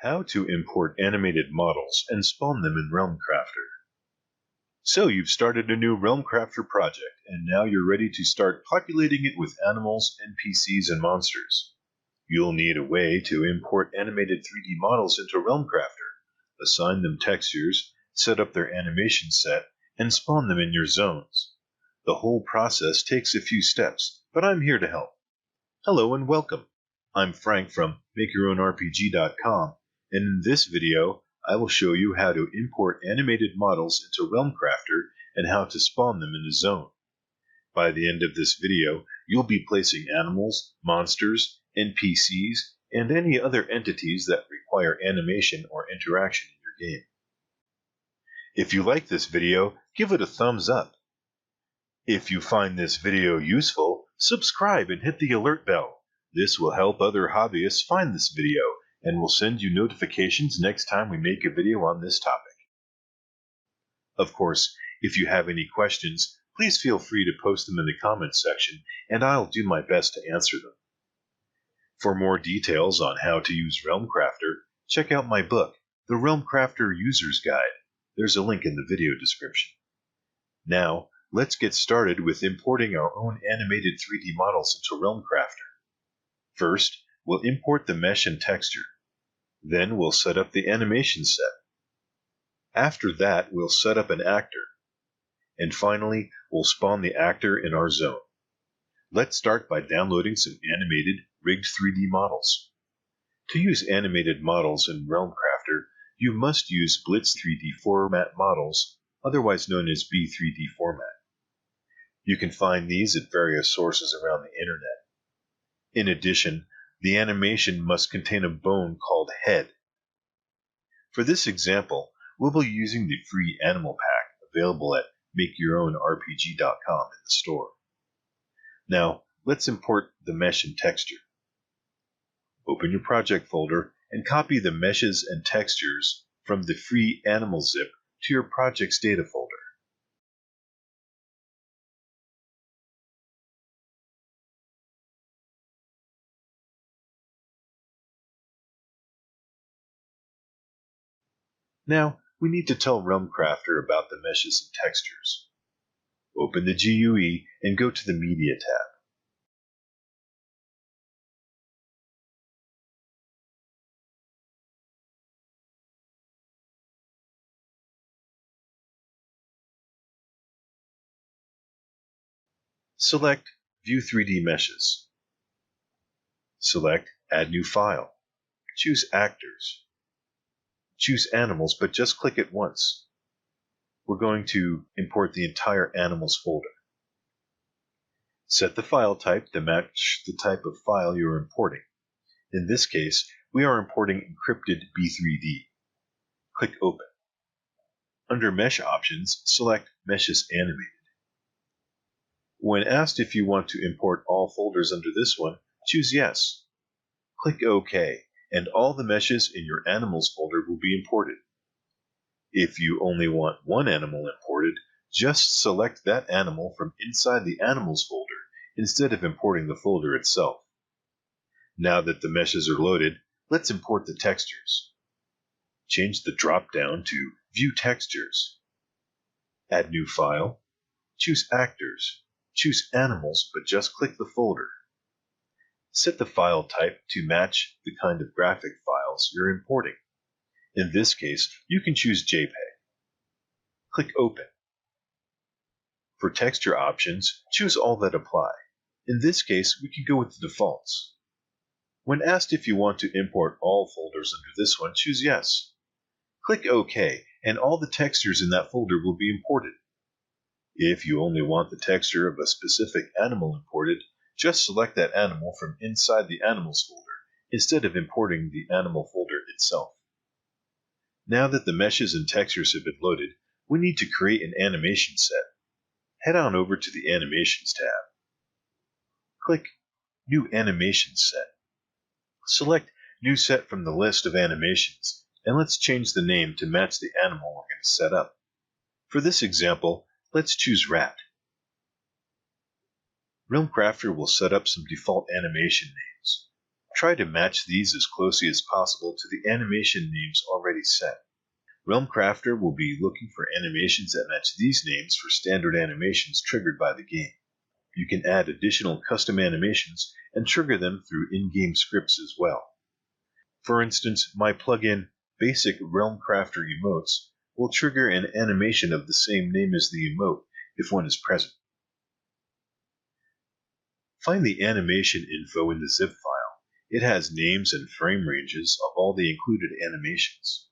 How to import animated models and spawn them in realmcrafter. So you've started a new realmcrafter project, and now you're ready to start populating it with animals, NPCs, and monsters. You'll need a way to import animated 3D models into realmcrafter, assign them textures, set up their animation set, and spawn them in your zones. The whole process takes a few steps, but I'm here to help. Hello and welcome. I'm Frank from MakeYourOwnRPG.com, and in this video, I will show you how to import animated models into realmcrafter and how to spawn them in a zone. By the end of this video, you'll be placing animals, monsters, NPCs, and any other entities that require animation or interaction in your game. If you like this video, give it a thumbs up. If you find this video useful, subscribe and hit the alert bell. This will help other hobbyists find this video and will send you notifications next time we make a video on this topic. Of course, if you have any questions, please feel free to post them in the comments section and I'll do my best to answer them. For more details on how to use realmcrafter, check out my book, The Realmcrafter User's Guide. There's a link in the video description. Now, let's get started with importing our own animated 3D models into realmcrafter. First, we'll import the mesh and texture. Then we'll set up the animation set. After that, we'll set up an actor. And finally, we'll spawn the actor in our zone. Let's start by downloading some animated, rigged 3D models. To use animated models in realmcrafter, you must use Blitz 3D format models, otherwise known as B3D format. You can find these at various sources around the internet. In addition, the animation must contain a bone called head. For this example, we'll be using the free animal pack available at MakeYourOwnRPG.com in the store. Now, let's import the mesh and texture. Open your project folder and copy the meshes and textures from the free animal zip to your project's data folder. Now, we need to tell realmcrafter about the meshes and textures. Open the GUI and go to the Media tab. Select View 3D Meshes. Select Add New File. Choose Actors. Choose Animals, but just click it once. We're going to import the entire Animals folder. Set the file type to match the type of file you're importing. In this case, we are importing encrypted B3D. Click Open. Under Mesh Options, select Meshes Animated. When asked if you want to import all folders under this one, choose Yes. Click OK, and all the meshes in your Animals folder will be imported. If you only want one animal imported, just select that animal from inside the Animals folder instead of importing the folder itself. Now that the meshes are loaded, let's import the textures. Change the drop-down to View Textures. Add New File. Choose Actors. Choose Animals, but just click the folder. Set the file type to match the kind of graphic files you're importing. In this case, you can choose JPEG. Click Open. For texture options, choose all that apply. In this case, we can go with the defaults. When asked if you want to import all folders under this one, choose Yes. Click OK, and all the textures in that folder will be imported. If you only want the texture of a specific animal imported, just select that animal from inside the Animals folder instead of importing the animal folder itself. Now that the meshes and textures have been loaded, we need to create an animation set. Head on over to the Animations tab. Click New Animation Set. Select New Set from the list of animations, and let's change the name to match the animal we're going to set up. For this example, let's choose Rat. realmcrafter will set up some default animation names. Try to match these as closely as possible to the animation names already set. realmcrafter will be looking for animations that match these names for standard animations triggered by the game. You can add additional custom animations and trigger them through in-game scripts as well. For instance, my plugin Basic realmcrafter Emotes will trigger an animation of the same name as the emote if one is present. Find the animation info in the zip file. It has names and frame ranges of all the included animations.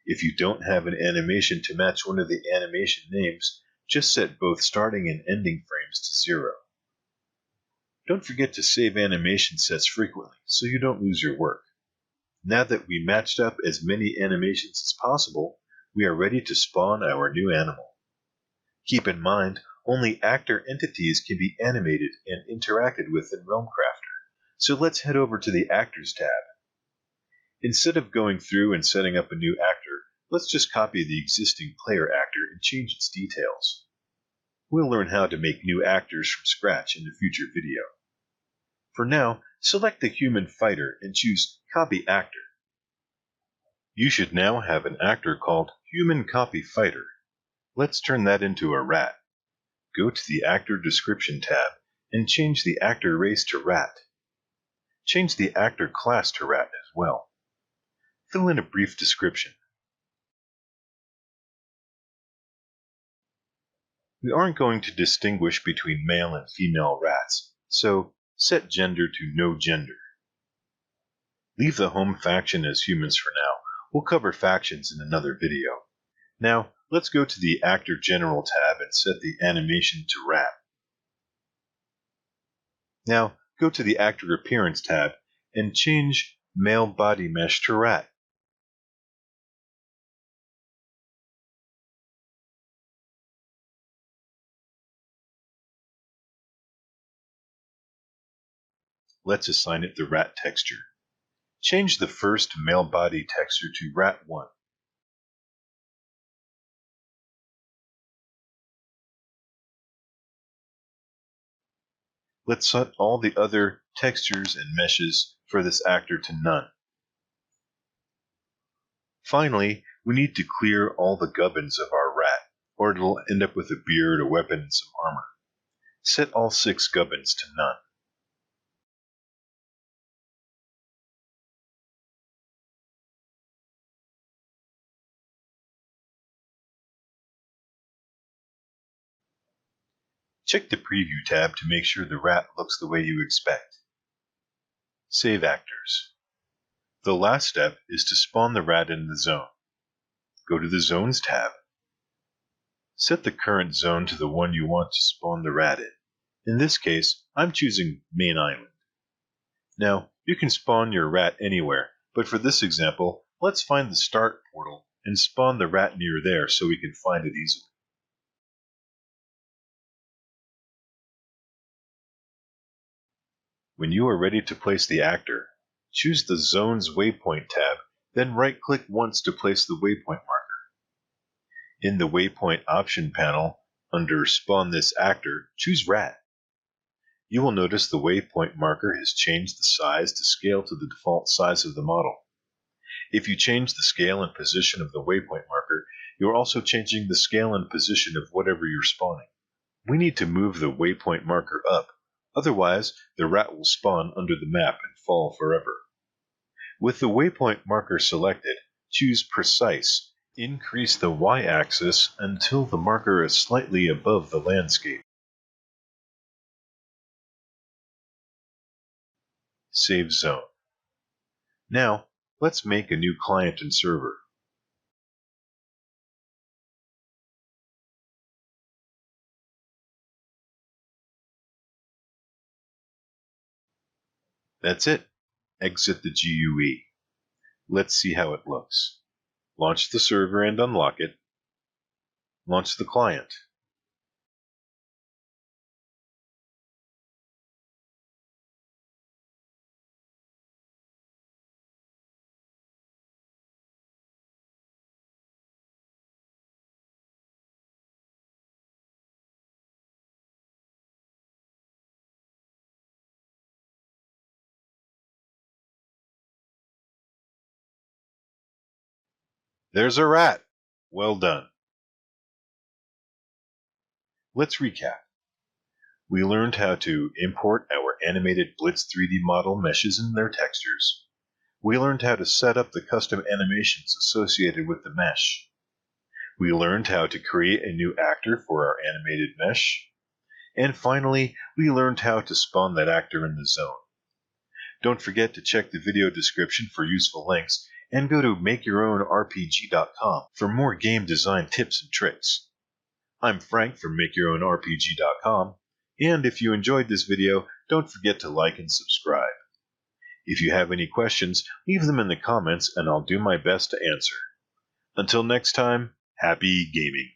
If you don't have an animation to match one of the animation names, just set both starting and ending frames to 0. Don't forget to save animation sets frequently so you don't lose your work. Now that we matched up as many animations as possible, we are ready to spawn our new animal. Keep in mind, only actor entities can be animated and interacted with in realmcrafter, so let's head over to the Actors tab. Instead of going through and setting up a new actor, let's just copy the existing player actor and change its details. We'll learn how to make new actors from scratch in a future video. For now, select the human fighter and choose Copy Actor. You should now have an actor called Human Copy Fighter. Let's turn that into a rat. Go to the Actor Description tab and change the actor race to rat. Change the actor class to rat as well. Fill in a brief description. We aren't going to distinguish between male and female rats, so set gender to no gender. Leave the home faction as humans for now. We'll cover factions in another video. Now, let's go to the Actor General tab and set the animation to rat. Now, go to the Actor Appearance tab and change Male Body Mesh to rat. Let's assign it the rat texture. Change the first male body texture to rat 1. Let's set all the other textures and meshes for this actor to none. Finally, we need to clear all the gubbins of our rat, or it'll end up with a beard, a weapon, and some armor. Set all 6 gubbins to none. Check the Preview tab to make sure the rat looks the way you expect. Save actors. The last step is to spawn the rat in the zone. Go to the Zones tab. Set the current zone to the one you want to spawn the rat in. In this case, I'm choosing Main Island. Now, you can spawn your rat anywhere, but for this example, let's find the start portal and spawn the rat near there so we can find it easily. When you are ready to place the actor, choose the Zones Waypoint tab, then right-click once to place the waypoint marker. In the Waypoint option panel, under Spawn this actor, choose Rat. You will notice the waypoint marker has changed the size to scale to the default size of the model. If you change the scale and position of the waypoint marker, you are also changing the scale and position of whatever you're spawning. We need to move the waypoint marker up, otherwise the rat will spawn under the map and fall forever. With the waypoint marker selected, choose Precise. Increase the y-axis until the marker is slightly above the landscape. Save zone. Now, let's make a new client and server. That's it. Exit the GUI. Let's see how it looks. Launch the server and unlock it. Launch the client. There's a rat. Well done. Let's recap. We learned how to import our animated Blitz 3D model meshes and their textures. We learned how to set up the custom animations associated with the mesh. We learned how to create a new actor for our animated mesh. And finally, we learned how to spawn that actor in the zone. Don't forget to check the video description for useful links, and go to makeyourownrpg.com for more game design tips and tricks. I'm Frank from makeyourownrpg.com, and if you enjoyed this video, don't forget to like and subscribe. If you have any questions, leave them in the comments and I'll do my best to answer. Until next time, happy gaming!